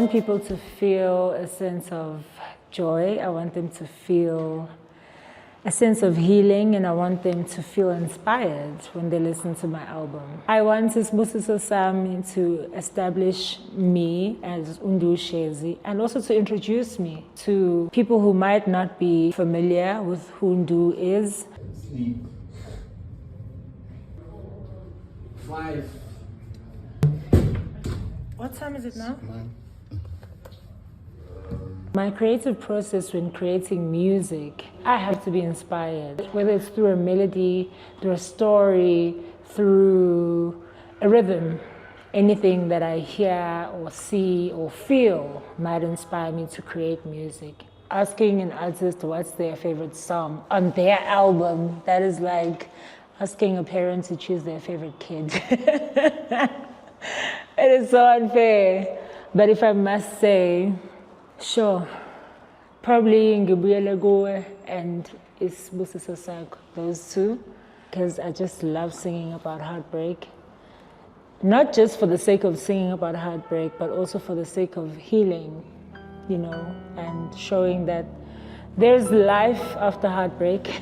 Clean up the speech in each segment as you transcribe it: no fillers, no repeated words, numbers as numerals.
want people to feel a sense of joy. I want them to feel a sense of healing, and I want them to feel inspired when they listen to my album. I want Isibusiso Sami to establish me as Ndu Shezi, and also to introduce me to people who might not be familiar with who Ndu is. Sleep. 5. What time is it now? My creative process when creating music, I have to be inspired, whether it's through a melody, through a story, through a rhythm. Anything that I hear or see or feel might inspire me to create music. Asking an artist what's their favorite song on their album, that is like asking a parent to choose their favorite kid. It is so unfair. But if I must say, sure, probably Ngibuyele Gowe and Isibusiso Sakho, those two, because I just love singing about heartbreak. Not just for the sake of singing about heartbreak, but also for the sake of healing, you know, and showing that there's life after heartbreak,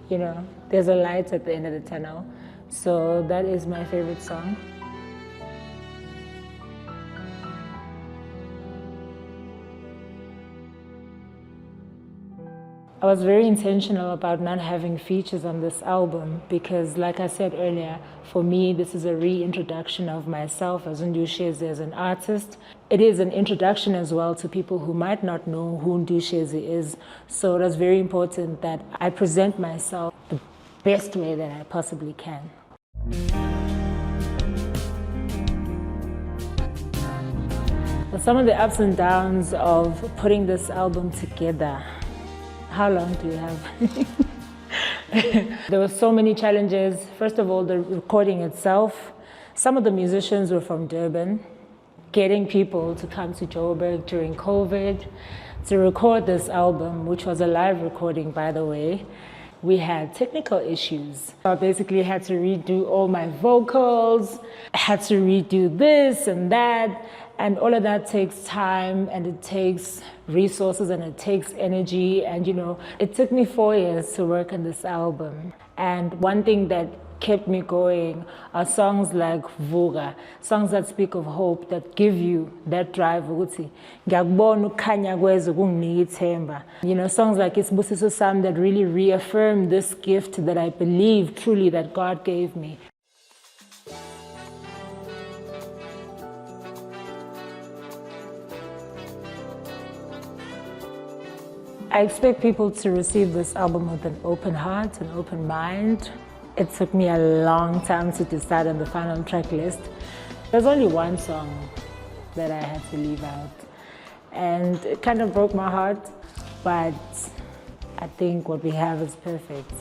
you know, there's a light at the end of the tunnel. So that is my favorite song. I was very intentional about not having features on this album because, like I said earlier, for me, this is a reintroduction of myself as Ndu Shezi as an artist. It is an introduction as well to people who might not know who Ndu Shezi is. So it was very important that I present myself the best way that I possibly can. But some of the ups and downs of putting this album together. How long do we have? There were so many challenges. First of all, the recording itself. Some of the musicians were from Durban. Getting people to come to Joburg during COVID to record this album, which was a live recording, by the way. We had technical issues. I basically had to redo all my vocals, had to redo this and that. And all of that takes time, and it takes resources, and it takes energy. And you know, it took me 4 years to work on this album. And one thing that kept me going are songs like Vuga, songs that speak of hope, that give you that drive. You know, songs like Isibusiso Sami that really reaffirm this gift that I believe truly that God gave me. I expect people to receive this album with an open heart, an open mind. It took me a long time to decide on the final track list. There's only one song that I had to leave out. And it kind of broke my heart, but I think what we have is perfect.